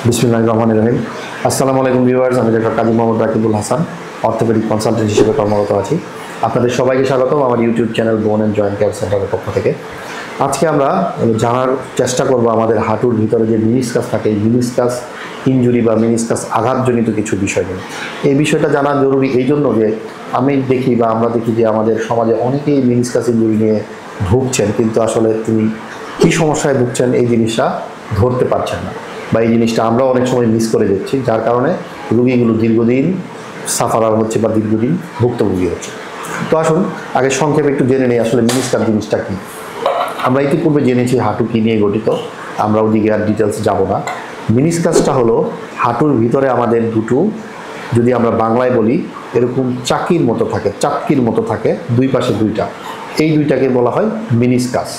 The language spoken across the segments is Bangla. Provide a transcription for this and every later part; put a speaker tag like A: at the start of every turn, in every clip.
A: বিসমিল্লাহির রহমানির রহিম। আসসালামু আলাইকুম ভিউয়ার্স, আমি doctor Kazi Mohammad Rakibul Hasan, orthopaedic consultant হিসেবে কর্মরত আছি। আপনাদের সবাইকে স্বাগতম আমার ইউটিউব চ্যানেল বোন অ্যান্ড জয়েন্ট কেয়ার সেন্টারের পক্ষ থেকে। আজকে আমরা জানার চেষ্টা করব আমাদের হাঁটুর ভিতরে যে মিনিসকাস থাকে, এই মিনিসকাস ইনজুরি বা মিনিসকাস আঘাতজনিত কিছু বিষয় নিয়ে। এই বিষয়টা জানা জরুরি এই জন্য যে আমি দেখি বা আমরা দেখি যে আমাদের সমাজে অনেকেই মিনিসকাস ইনজুরি নিয়ে ভুগছেন, কিন্তু আসলে তিনি কী সমস্যায় ভুগছেন এই জিনিসটা ধরতে পারছেন না, বা এই জিনিসটা আমরা অনেক সময় মিস করে যাচ্ছি, যার কারণে রুগীগুলো দীর্ঘদিন সাফারার হচ্ছে বা দীর্ঘদিন ভুক্তভোগী হচ্ছে। তো আসুন আগে সংক্ষেপে একটু জেনে নিই আসলে মিনিসকাস জিনিসটা কী। আমরা ইতিপূর্বে জেনেছি হাঁটু কী নিয়ে গঠিত, আমরা ওদিকে আর ডিটেলস যাব না। মিনিসকাসটা হলো হাঁটুর ভিতরে আমাদের দুটো, যদি আমরা বাংলায় বলি এরকম চাকির মতো থাকে, চাপকির মতো থাকে, দুই পাশে দুইটা, এই দুইটাকে বলা হয় মিনিসকাস।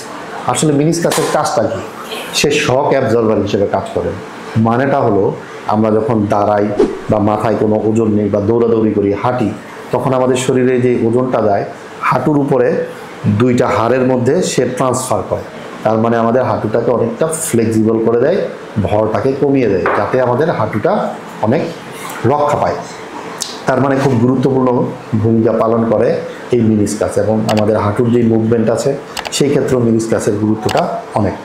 A: আসলে মিনিসকাসের কাজটা কী? সে শক অ্যাবজর্ভার হিসেবে কাজ করে। মানেটা হলো আমরা যখন দাঁড়াই বা মাথায় কোনো ওজন নেই বা দৌড়াদৌড়ি করি, হাঁটি, তখন আমাদের শরীরে যে ওজনটা যায় হাঁটুর উপরে দুইটা হাড়ের মধ্যে সে ট্রান্সফার করে। তার মানে আমাদের হাঁটুটাকে অনেকটা ফ্লেক্সিবল করে দেয়, ভরটাকে কমিয়ে দেয়, যাতে আমাদের হাঁটুটা অনেক রক্ষা পায়। তার মানে খুব গুরুত্বপূর্ণ ভূমিকা পালন করে এই মিনিসকাস, এবং আমাদের হাঁটুর যে মুভমেন্ট আছে সেই ক্ষেত্রেও মিনিসকাসের গুরুত্বটা অনেক।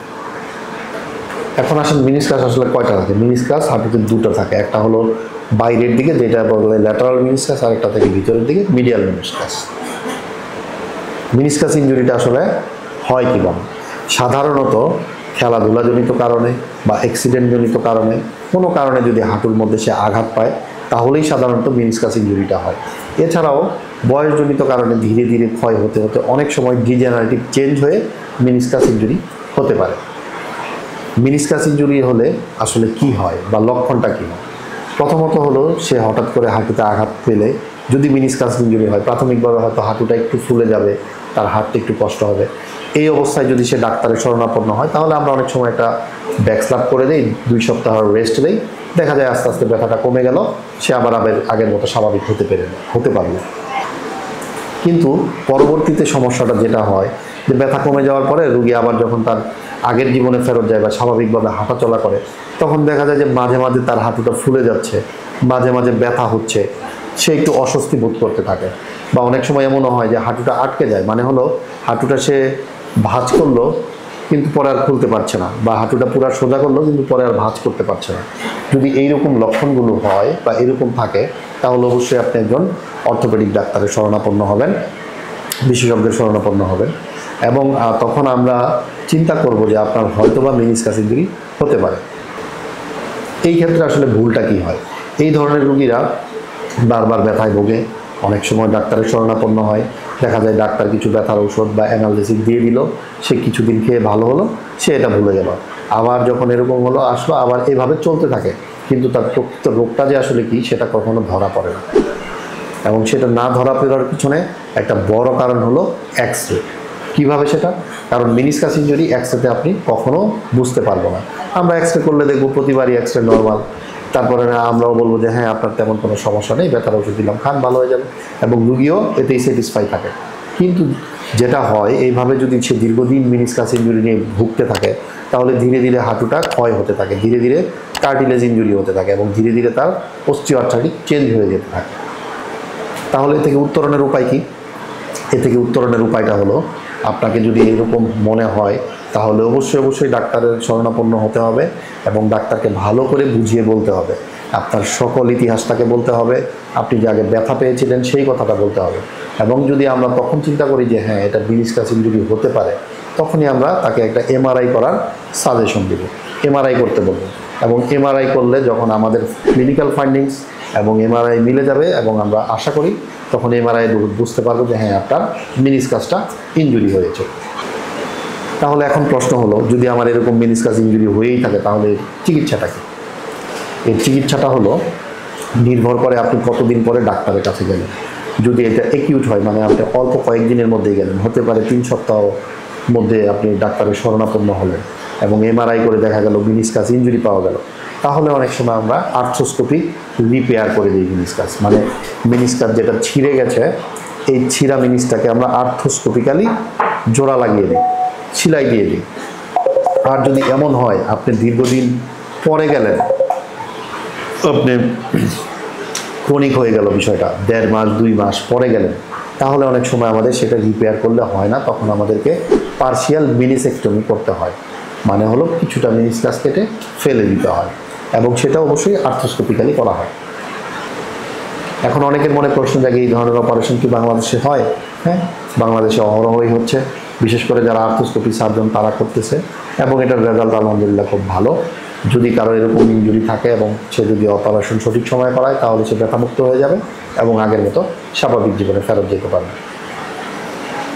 A: এখন আসলে মিনিসকাস আসলে কয়টা থাকে? মিনিসকাস হাঁটুতে দুটো থাকে, একটা হলো বাইরের দিকে যেটা বলে ল্যাটারাল মিনিসকাস, আর একটা থেকে ভিতরের দিকে মিডিয়াল মিনিসকাস। মিনিসকাস ইনজুরিটা আসলে হয় কীভাবে? সাধারণত খেলাধুলাজনিত কারণে বা অ্যাক্সিডেন্টজনিত কারণে, কোনো কারণে যদি হাঁটুর মধ্যে সে আঘাত পায় তাহলেই সাধারণত মিনিসকাস ইনজুরিটা হয়। এছাড়াও বয়সজনিত কারণে ধীরে ধীরে ক্ষয় হতে হতে অনেক সময় ডিজেনারেটিভ চেঞ্জ হয়ে মিনিসকাস ইনজুরি হতে পারে। মিনিসকাস ইনজুরি হলে আসলে কি হয় বা লক্ষণটা কী হয়? প্রথমত হলো সে হঠাৎ করে হাঁটুতে আঘাত পেলে যদি মিনিসকাস ইনজুরি হয়, প্রাথমিকভাবে হয়তো হাঁটুটা একটু ফুলে যাবে, তার হাঁটতে একটু কষ্ট হবে। এই অবস্থায় যদি সে ডাক্তারের শরণাপন্ন হয় তাহলে আমরা অনেক সময় একটা ব্যাকস্ল্যাপ করে দেই, 2 সপ্তাহ রেস্ট দেই, দেখা যায় আস্তে আস্তে ব্যথাটা কমে গেল, সে আবার আগের মতো স্বাভাবিক হতে পারবে। কিন্তু পরবর্তীতে সমস্যাটা যেটা হয় যে ব্যথা কমে যাওয়ার পরে রুগী আবার যখন তার আগের জীবনে ফেরত যায় বা স্বাভাবিকভাবে হাঁটাচলা করে, তখন দেখা যায় যে মাঝে মাঝে তার হাঁটুটা ফুলে যাচ্ছে, মাঝে মাঝে ব্যথা হচ্ছে, সে একটু অস্বস্তি বোধ করতে থাকে। বা অনেক সময় এমনও হয় যে হাঁটুটা আটকে যায়, মানে হলো হাঁটুটা সে ভাঁজ করলো কিন্তু পরে আর খুলতে পারছে না, বা হাঁটুটা পুরা সোজা করলো কিন্তু পরে আর ভাঁজ করতে পারছে না। যদি এইরকম লক্ষণগুলো হয় বা এরকম থাকে তাহলে অবশ্যই আপনি একজন অর্থোপেডিক ডাক্তারের শরণাপন্ন হবেন, বিশেষজ্ঞের শরণাপন্ন হবেন, এবং তখন আমরা চিন্তা করব যে আপনার হয়তো বা মিনিসকাস ইনজুরি হতে পারে। এই ক্ষেত্রে আসলে ভুলটা কী হয়? এই ধরনের রুগীরা বারবার ব্যথায় ভোগে, অনেক সময় ডাক্তারের শরণাপন্ন হয়, দেখা যায় ডাক্তার কিছু ব্যথার ঔষধ বা অ্যানালজেসিক দিয়ে দিল, সে কিছুদিন খেয়ে ভালো হলো, সে এটা ভুলে গেল, আবার যখন এরকম হলো আসলো, আবার এভাবে চলতে থাকে, কিন্তু তার প্রকৃত রোগটা যে আসলে কি সেটা কখনো ধরা পড়ে না। এবং সেটা না ধরা পড়ার পিছনে একটা বড় কারণ হলো এক্স-রে। কীভাবে সেটা? কারণ মিনিসকাস ইনজুরি এক্স-রেতে আপনি কখনো বুঝতে পারবো না। আমরা এক্স-রে করলে দেখবো প্রতিবারই এক্স-রে নর্মাল, তারপরে আমরাও বলবো যে হ্যাঁ আপনার তেমন কোনো সমস্যা নেই, ব্যথার ওষুধ দিলাম, খান ভালো হয়ে যাবে, এবং রুগীও এতেই স্যাটিসফাই থাকে। কিন্তু যেটা হয়, এইভাবে যদি সে দীর্ঘদিন মিনিসকাস ইনজুরি নিয়ে ভুগতে থাকে তাহলে ধীরে ধীরে হাঁটুটা ক্ষয় হতে থাকে, ধীরে ধীরে কার্টিলেজ ইনজুরি হতে থাকে, এবং ধীরে ধীরে তার অস্টিওআর্থ্রাইটিস চেঞ্জ হয়ে যেতে থাকে। তাহলে এ থেকে উত্তরণের উপায় কী? এ থেকে উত্তরণের উপায়টা হলো, আপনাকে যদি এরকম মনে হয় তাহলে অবশ্যই ডাক্তারের শরণাপন্ন হতে হবে, এবং ডাক্তারকে ভালো করে বুঝিয়ে বলতে হবে, আপনার সকল ইতিহাসটাকে বলতে হবে, আপনি যে আগে ব্যথা পেয়েছিলেন সেই কথাটা বলতে হবে। এবং যদি আমরা তখন চিন্তা করি যে হ্যাঁ এটা মিনিসকাস ইনজুরি হতে পারে, তখনই আমরা তাকে একটা এমআরআই করার সাজেশন দেব, এমআরআই করতে বলব। এবং এমআরআই করলে যখন আমাদের ক্লিনিক্যাল ফাইন্ডিংস এবং এমআরআই মিলে যাবে, এবং আমরা আশা করি তখন এমআরআই বুঝতে পারবো যে হ্যাঁ আপনার মিনিসকাসটা ইনজুরি হয়েছে। তাহলে এখন প্রশ্ন হলো, যদি আমার এরকম মিনিসকাস ইনজুরি হয়েই থাকে তাহলে চিকিৎসাটা কী? এর চিকিৎসাটা হলো নির্ভর করে আপনি কতদিন পরে ডাক্তারের কাছে গেলেন। যদি এটা অ্যাকিউট হয়, মানে আপনি অল্প কয়েকদিনের মধ্যেই গেলেন, হতে পারে 3 সপ্তাহ মধ্যে আপনি ডাক্তারের শরণাপন্ন হলেন এবং এমআরআই করে দেখা গেল মিনিসকাস ইনজুরি পাওয়া গেল, তাহলে অনেক সময় আমরা আর্থ্রোস্কোপি রিপেয়ার করে দিই মিনিসকাস, মানে মিনিসকাস যেটা ছিঁড়ে গেছে এই ছিঁড়া মিনিসটাকে আমরা আর্থ্রোস্কোপিক্যালি জোড়া লাগিয়ে দিই, সেলাই দিয়ে দিই। আর যদি এমন হয় আপনি দীর্ঘদিন পরে গেলেন, আপনি ক্রনিক হয়ে গেল বিষয়টা, 1.5 মাস 2 মাস পরে গেলেন, তাহলে অনেক সময় আমাদের সেটা রিপেয়ার করলে হয় না, তখন আমাদেরকে পার্শিয়াল মিনিসেক্টমি করতে হয়, মানে হলো কিছুটা মিনিসকাস কেটে ফেলে দিতে হয়, এবং সেটা অবশ্যই আর্থ্রোস্কোপিক্যালি করা হয়। এখন অনেকের মনে প্রশ্ন জাগে, এই ধরনের অপারেশন কি বাংলাদেশে হয়? হ্যাঁ, বাংলাদেশে অহরহই হচ্ছে, বিশেষ করে যারা আর্থ্রোস্কোপি সার্জন তারা করতেছে, এবং এটার রেজাল্ট আলহামদুলিল্লাহ খুব ভালো। যদি কারো এরকম ইনজুরি থাকে এবং সে যদি অপারেশন সঠিক সময় করায়, তাহলে সে ব্যথামুক্ত হয়ে যাবে এবং আগের মতো স্বাভাবিক জীবনে ফেরত যেতে পারবে।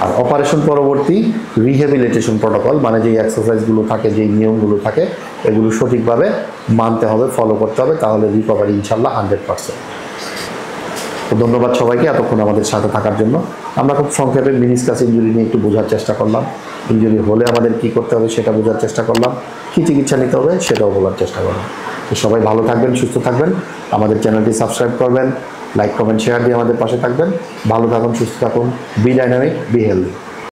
A: আর অপারেশন পরবর্তী রিহ্যাবিলিটেশন প্রোটোকল, মানে যেই এক্সারসাইজগুলো থাকে, যেই নিয়মগুলো থাকে, এগুলো সঠিকভাবে মানতে হবে, ফলো করতে হবে, তাহলে রিকভারি ইনশাল্লাহ 100%। তো ধন্যবাদ সবাইকে এতক্ষণ আমাদের সাথে থাকার জন্য। আমরা খুব সংক্ষেপে মিনিসকাস ইনজুরি নিয়ে একটু বোঝার চেষ্টা করলাম, ইনজুরি হলে আমাদের কি করতে হবে সেটা বোঝার চেষ্টা করলাম, কী চিকিৎসা নিতে হবে সেটাও বলার চেষ্টা করলাম। তো সবাই ভালো থাকবেন, সুস্থ থাকবেন, আমাদের চ্যানেলটি সাবস্ক্রাইব করবেন, লাইক কমেন্ট শেয়ার দিয়ে আমাদের পাশে থাকবেন। ভালো থাকুন, সুস্থ থাকুন, বি ডাইনামিক, বি হেলদি।